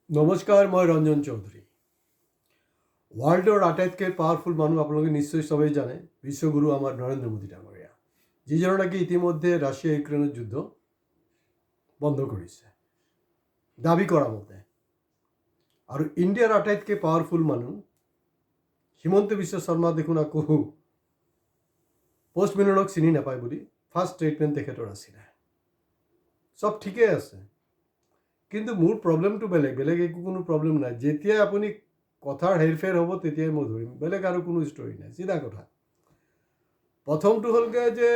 নমস্কাৰ, মই ৰঞ্জন চৌধুৰী। ৱৰ্ল্ডৰ আটাইতকৈ পাৱাৰফুল মানুহ আপোনালোকে নিশ্চয় সবেই জানে, বিশ্বগুৰু আমাৰ নৰেন্দ্ৰ মোদী ডাঙৰীয়া, যিজনে নাকি ইতিমধ্যে ৰাছিয়া ইউক্ৰেইনৰ যুদ্ধ বন্ধ কৰিছে দাবী কৰা মতে। আৰু ইণ্ডিয়াৰ আটাইতকৈ পাৱাৰফুল মানুহ হিমন্ত বিশ্ব শৰ্মা দেখোন আকৌ পষ্ট মিলনক চিনি নাপায় বুলি ফাৰ্ষ্ট ষ্টেটমেণ্ট তেখেতৰ আছিলে। চব ঠিকেই আছে, কিন্তু মোৰ প্ৰব্লেমটো বেলেগ একো কোনো প্ৰব্লেম নাই। যেতিয়াই আপুনি কথাৰ হেৰফেৰ হ'ব তেতিয়াই মই ধৰিম, বেলেগ আৰু কোনো ষ্টৰি নাই, চিধা কথা। প্ৰথমটো হ'লগৈ যে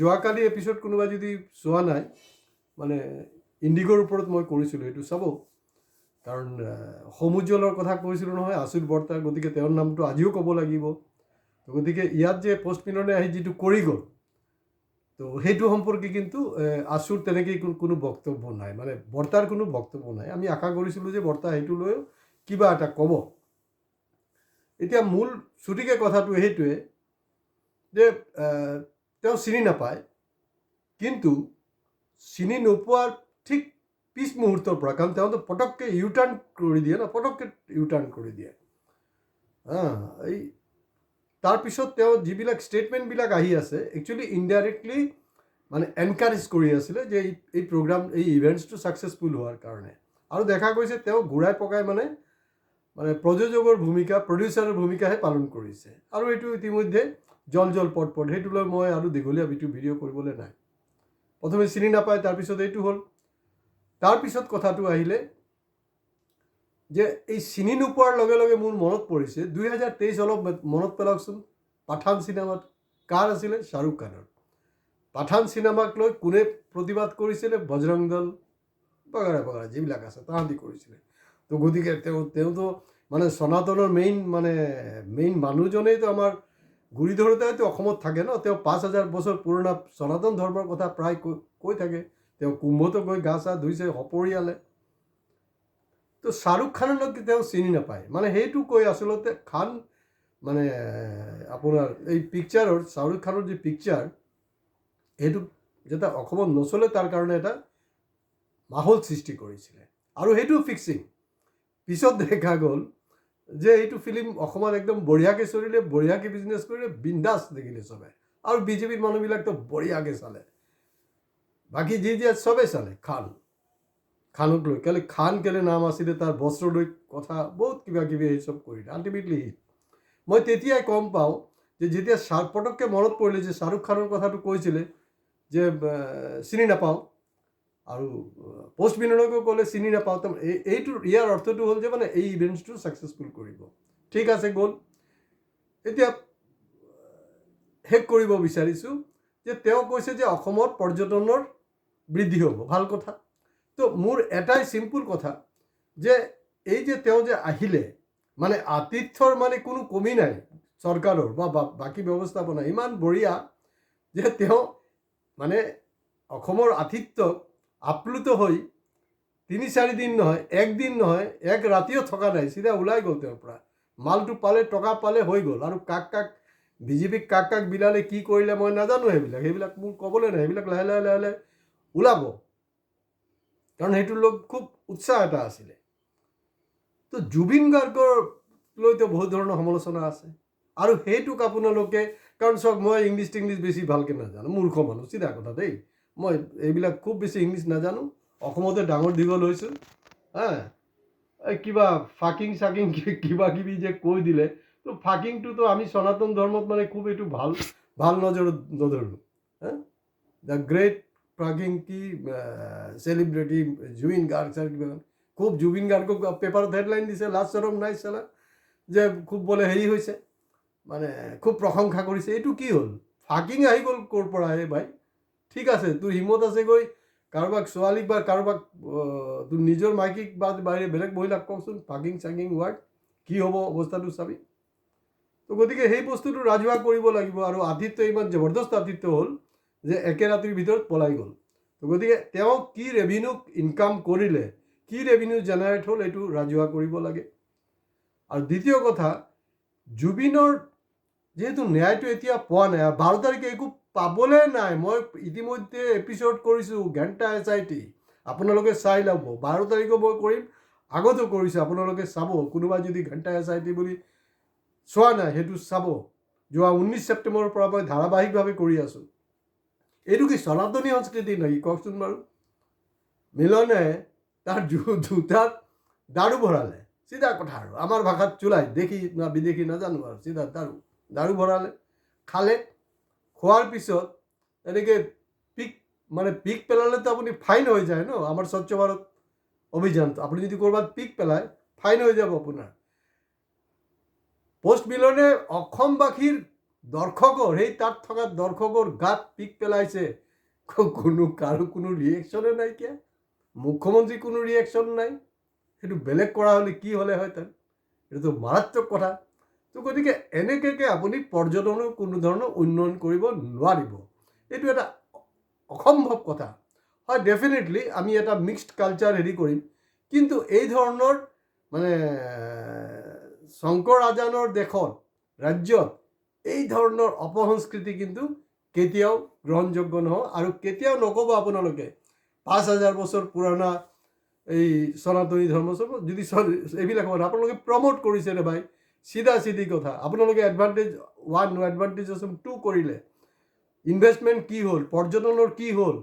যোৱাকালি এপিছ'ড কোনোবা যদি চোৱা নাই, মানে ইণ্ডিগৰ ওপৰত মই কৰিছিলোঁ, এইটো চাব। কাৰণ সমুজ্জ্বলৰ কথা কৈছিলোঁ নহয়, আচুত বৰ্তা, গতিকে তেওঁৰ নামটো আজিও ক'ব লাগিব। গতিকে ইয়াত যে পষ্ট মিলনে আহি যিটো কৰি গ'ল, তো সেইটো সম্পৰ্কে কিন্তু আচুৰ তেনেকৈ কোনো বক্তব্য নাই, মানে বৰ্তাৰ কোনো বক্তব্য নাই। আমি আশা কৰিছিলোঁ যে বৰ্তা সেইটো লৈ কিবা এটা ক'ব। এতিয়া মূল চুটিকৈ কথাটো সেইটোৱে যে তেওঁ চিনি নাপায়, কিন্তু চিনি নোপোৱাৰ ঠিক পিছ মুহূৰ্তৰ পৰা, কাৰণ তেওঁতো পটককৈ ইউটাৰ্ণ কৰি দিয়ে ন, পটককৈ ইউটাৰ্ণ কৰি দিয়ে। এই তাৰপিছত তেওঁ যিবিলাক ষ্টেটমেণ্টবিলাক আহি আছে, একচুৱেলি ইনডাইৰেক্টলি মানে এনকাৰেজ কৰি আছিলে যে এই প্ৰগ্ৰাম, এই ইভেণ্টছটো ছাকচেছফুল হোৱাৰ কাৰণে। আৰু দেখা গৈছে তেওঁ ঘূৰাই পকাই মানে প্ৰযোজকৰ ভূমিকা, প্ৰডিউচাৰৰ ভূমিকাহে পালন কৰিছে। আৰু এইটো ইতিমধ্যে জল পট সেইটো লৈ মই আৰু দীঘলীয়া ভিডিঅ' কৰিবলৈ নাই। প্ৰথমে চিনি নাপায়, তাৰপিছত এইটো হ'ল। তাৰপিছত কথাটো আহিলে যে এই চিনি নোপোৱাৰ লগে লগে মোৰ মনত পৰিছে 2023, অলপ মনত পেলাওকচোন, পাঠান চিনেমাত কাৰ আছিলে? শ্বাহৰুখ খানৰ। পাঠান চিনেমাক লৈ কোনে প্ৰতিবাদ কৰিছিলে? বজৰং দল বগেৰা যিবিলাক আছে তাহাঁতি কৰিছিলে। তো গতিকে তেওঁতো মানে সনাতনৰ মেইন মানুহজনেইতো আমাৰ গুৰি ধৰোঁতেতো অসমত থাকে ন। তেওঁ 5000 বছৰ পুৰণা সনাতন ধৰ্মৰ কথা প্ৰায় কৈ থাকে। তেওঁ কুম্ভতো গৈ গা চা ধুইছে সপৰিয়ালে। তো শ্বাহৰুখ খানক তেওঁ চিনি নাপায়, মানে সেইটো কৈ আচলতে খান মানে আপোনাৰ এই পিকচাৰৰ, শ্বাহৰুখ খানৰ যি পিকচাৰ, সেইটো যাতে অসমত নচলে তাৰ কাৰণে এটা মাহোল সৃষ্টি কৰিছিলে। আৰু সেইটো ফিক্সিং। পিছত দেখা গ'ল যে এইটো ফিল্ম অসমত একদম বঢ়িয়াকৈ চলিলে, বঢ়িয়াকৈ বিজনেছ কৰিলে, বিন্দাছ দেখিলে চবে। আৰু বিজেপিৰ মানুহবিলাকতো বঢ়িয়াকৈ চালে, বাকী যি চবেই চালে। খানক লৈ খান কেলে নাম আছিলে, তাৰ বস্ত্ৰ লৈ কথা, বহুত কিবা কিবি এই চব কৰিলে, আল্টিমেটলি হিট। মই তেতিয়াই গম পাওঁ যে যেতিয়া পটককৈ মনত পৰিলে যে শ্বাহৰুখ খানৰ কথাটো কৈছিলে যে চিনি নাপাওঁ, আৰু পষ্ট মিলনকো ক'লে চিনি নাপাওঁ। ইয়াৰ অৰ্থটো হ'ল যে মানে এই ইভেণ্টছটো ছাকচেছফুল কৰিব। ঠিক আছে, গ'ল। এতিয়া শেষ কৰিব বিচাৰিছোঁ যে তেওঁ কৈছে যে অসমত পৰ্যটনৰ বৃদ্ধি হ'ব, ভাল কথা। তো মোৰ এটাই চিম্পুল কথা যে এই যে তেওঁ যে আহিলে, মানে আতিথ্যৰ মানে কোনো কমি নাই চৰকাৰৰ বা বাকী ব্যৱস্থাপনা, ইমান বঢ়িয়া যে তেওঁ মানে অসমৰ আতিথ্যক আপ্লুত হৈ 3-4 দিন নহয়, একদিন নহয়, এক ৰাতিও থকা নাই, চিধা ওলাই গ'ল তেওঁৰ পৰা। মালটো পালে, টকা পালে, হৈ গ'ল। আৰু বিজেপিক কাক বিলালে, কি কৰিলে মই নাজানো। সেইবিলাক মোৰ ক'বলৈ নাই, সেইবিলাক লাহে লাহে ওলাব, কাৰণ সেইটো লোক খুব উৎসাহ এটা আছিলে। তো জুবিন গাৰ্গৰ লৈতো বহুত ধৰণৰ সমালোচনা আছে, আৰু সেইটোক আপোনালোকে, কাৰণ চাওক, মই ইংলিছ বেছি ভালকৈ নাজানো, মূৰ্খ মানুহ, চিধা কথা দেই। মই এইবিলাক খুব বেছি ইংলিছ নাজানো, অসমতে ডাঙৰ দীঘল হৈছোঁ। কিবা ফাকিং কিবা কিবি যে কৈ দিলে, তো ফাকিংটোতো আমি সনাতন ধৰ্মত মানে খুব এইটো ভাল নজৰত নধৰোঁ। দ্য গ্ৰেট ফাকিং কি চেলিব্ৰিটি জুবিন গাৰ্গ স্যাৰ, খুব জুবিন গাৰ্গক পেপাৰত হেডলাইন দিছে, লাজ চৰম নাই চালা, যে খুব বোলে হেৰি হৈছে, মানে খুব প্ৰশংসা কৰিছে। এইটো কি হ'ল? ফাকিং আহি গ'ল ক'ৰ পৰা? ভাই ঠিক আছে, তোৰ হিম্মত আছে গৈ কাৰোবাক ছোৱালীক বা কাৰোবাক তোৰ নিজৰ মাইকীক বা বাহিৰে বেলেগ মহিলাক কওকচোন ফাকিং ৱাৰ্ড কি হ'ব অৱস্থাটো চাবি। তো গতিকে সেই বস্তুটো ৰাজহুৱা কৰিব লাগিব। আৰু আতিথ্য ইমান জবৰদস্ত আতিথ্য হ'ল যে একে ৰাতিৰ ভিতৰত পলাই গ'ল। তো গতিকে তেওঁ কি ৰেভিনিউ ইনকাম কৰিলে, কি ৰেভিনিউ জেনেৰেট হ'ল, এইটো ৰাজহুৱা কৰিব লাগে। আৰু দ্বিতীয় কথা, জুবিনৰ যিহেতু ন্যায়টো এতিয়া পোৱা নাই, 12 তাৰিখে একো পাবলৈ নাই। মই ইতিমধ্যে এপিছ'ড কৰিছোঁ ঘণ্টা SIT, আপোনালোকে চাই ল'ব। 12 তাৰিখো মই কৰিম, আগতো কৰিছোঁ, আপোনালোকে চাব। কোনোবাই যদি ঘণ্টা SIT বুলি চোৱা নাই সেইটো চাব। যোৱা 19 ছেপ্টেম্বৰৰ পৰা মই ধাৰাবাহিকভাৱে কৰি আছোঁ। এইটো কি সনাতনী সংস্কৃতি নেকি কওকচোন বাৰু? মিলনে তাৰ জোতাত দাৰু ভৰালে, চিধা কথা আৰু আমাৰ ভাষাত চুলাই, দেখি না বিদেশী নাজানো আৰু, চিধা দাৰু ভৰালে, খালে, খোৱাৰ পিছত এনেকৈ পিক পেলালেতো আপুনি ফাইন হৈ যায় ন। আমাৰ স্বচ্ছ ভাৰত অভিযানটো আপুনি যদি ক'ৰবাত পিক পেলায় ফাইন হৈ যাব আপোনাৰ। পোষ্ট মিলনে অসমবাসীৰ দৰ্শকৰ, সেই তাত থকা দৰ্শকৰ গাত পিক পেলাইছে, কাৰো কোনো ৰিয়েকশ্যনে নাইকিয়া, মুখ্যমন্ত্ৰী কোনো ৰিয়েকশ্যন নাই। সেইটো বেলেগ কৰা হ'লে কি হ'লে হয় তাত? এইটোতো মাৰাত্মক কথা। তো গতিকে এনেকৈ আপুনি পৰ্যটনৰ কোনো ধৰণৰ উন্নয়ন কৰিব নোৱাৰিব। এইটো এটা অসম্ভৱ কথা হয়। ডেফিনেটলি আমি এটা মিক্সড কালচাৰ হেৰি কৰিম, কিন্তু এই ধৰণৰ মানে শংকৰ আজানৰ দেশত, ৰাজ্যত এই ধৰণৰ অপসংস্কৃতি কিন্তু কেতিয়াও গ্ৰহণযোগ্য নহয়। আৰু কেতিয়াও নক'ব আপোনালোকে 5000 বছৰ পুৰণা এই সনাতনী ধৰ্ম যদি এইবিলাক কথা আপোনালোকে প্ৰমোট কৰিছে নে ভাই? চিধা চিধি কথা। আপোনালোকে এডভান্টেজ 1 এডভান্টেজ 2 কৰিলে, ইনভেষ্টমেণ্ট কি হ'ল, পৰ্যটনৰ কি হ'ল,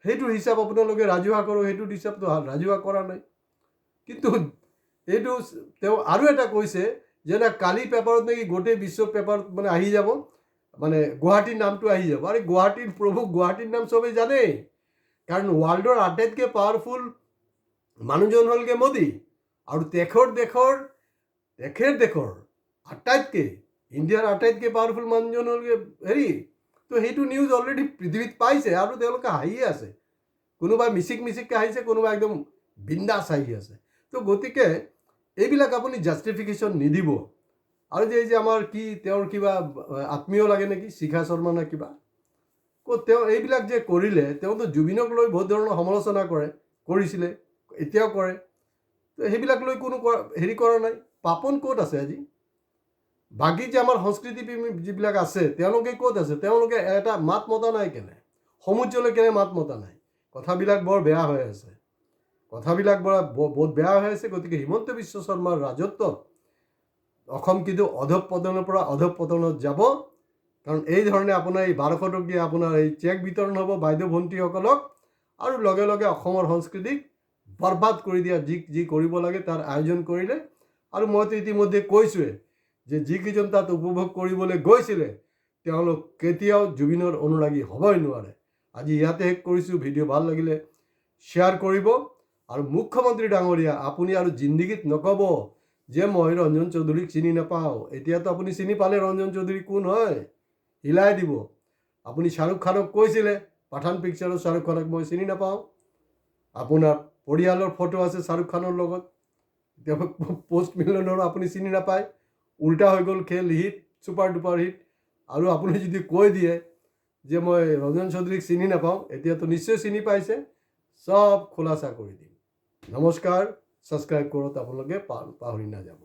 সেইটোৰ হিচাপ আপোনালোকে ৰাজহুৱা কৰক, সেইটোৰ হিচাপটো ৰাজহুৱা কৰা নাই। কিন্তু এইটো তেওঁ আৰু এটা কৈছে যে না কালি পেপাৰত নেকি গোটেই বিশ্ব পেপাৰত মানে আহি যাব, মানে গুৱাহাটীৰ নামটো আহি যাব। আৰে গুৱাহাটীৰ প্ৰভু, গুৱাহাটীৰ নাম চবেই জানেই, কাৰণ ৱৰ্ল্ডৰ আটাইতকৈ পাৱাৰফুল মানুহজন হ'লগৈ মোদী। আৰু দেশৰ আটাইতকৈ, ইণ্ডিয়াৰ আটাইতকৈ পাৱাৰফুল মানুহজন হ'লগৈ হেৰি। তো সেইটো নিউজ অলৰেডি পৃথিৱীত পাইছে আৰু তেওঁলোকে হাঁহিয়ে আছে। কোনোবাই মিচিককৈ হাঁহিছে, কোনোবাই একদম বিন্দাছ হাঁহি আছে। তো গতিকে এইবিলাক আপুনি জাষ্টিফিকেশ্যন নিদিব। আৰু যে এই যে আমাৰ কি তেওঁৰ কিবা আত্মীয় লাগে নেকি, শিখা শৰ্মা নে কিবা, তেওঁ এইবিলাক যে কৰিলে, তেওঁতো জুবিনক লৈ বহুত ধৰণৰ সমালোচনা কৰিছিলে, এতিয়াও কৰে। তো সেইবিলাক লৈ কোনো হেৰি কৰা নাই। পাপন ক'ত আছে আজি? বাকী যে আমাৰ সংস্কৃতি প্ৰেমী যিবিলাক আছে তেওঁলোকে ক'ত আছে? তেওঁলোকে এটা মাত মতা নাই কেনে? সমুজ্জলৈ কেনে মাত মতা নাই? কথাবিলাক বৰ বেয়া হৈ আছে, কথাবিলাক বহুত বেয়া হৈ আছে। গতিকে হিমন্ত বিশ্ব শৰ্মাৰ ৰাজত্বত অসম কিন্তু অধঃপতনৰ পৰা অধঃপতনত যাব। কাৰণ এই ধৰণে আপোনাৰ এই 1200 টকীয়া আপোনাৰ এই চেক বিতৰণ হ'ব বাইদেউ ভণ্টিসকলক, আৰু লগে লগে অসমৰ সংস্কৃতিক বৰবাদ কৰি দিয়া যি কৰিব লাগে তাৰ আয়োজন কৰিলে। আৰু মইতো ইতিমধ্যে কৈছোঁৱে যে যিকেইজন তাত উপভোগ কৰিবলৈ গৈছিলে তেওঁলোক কেতিয়াও জুবিনৰ অনুৰাগী হ'বই নোৱাৰে। আজি ইয়াতে শেষ কৰিছোঁ। ভিডিঅ' ভাল লাগিলে শ্বেয়াৰ কৰিব। আৰু মুখ্যমন্ত্ৰী ডাঙৰীয়া, আপুনি আৰু জিন্দগীত নক'ব যে মই ৰঞ্জন চৌধুৰীক চিনি নাপাওঁ। এতিয়াতো আপুনি চিনি পালে ৰঞ্জন চৌধুৰী কোন হয়, হিলাই দিব। আপুনি শ্বাহৰুখ খানক কৈছিলে, পাঠান পিকচাৰৰ শ্বাহৰুখ খানক মই চিনি নাপাওঁ। আপোনাৰ পৰিয়ালৰ ফটো আছে শ্বাহৰুখ খানৰ লগত, তেওঁ পোষ্ট মিলনৰ আপুনি চিনি নাপায়। উল্টা হৈ গ'ল খেল, হিট, ছুপাৰ ডুপাৰ হিট। আৰু আপুনি যদি কৈ দিয়ে যে মই ৰঞ্জন চৌধুৰীক চিনি নাপাওঁ, এতিয়াতো নিশ্চয় চিনি পাইছে। সব খোলাসা কৰি দিম। নমস্কাৰ, ছাবস্ক্ৰাইব কৰক, আপোনালোকে পাহৰি নাযাব।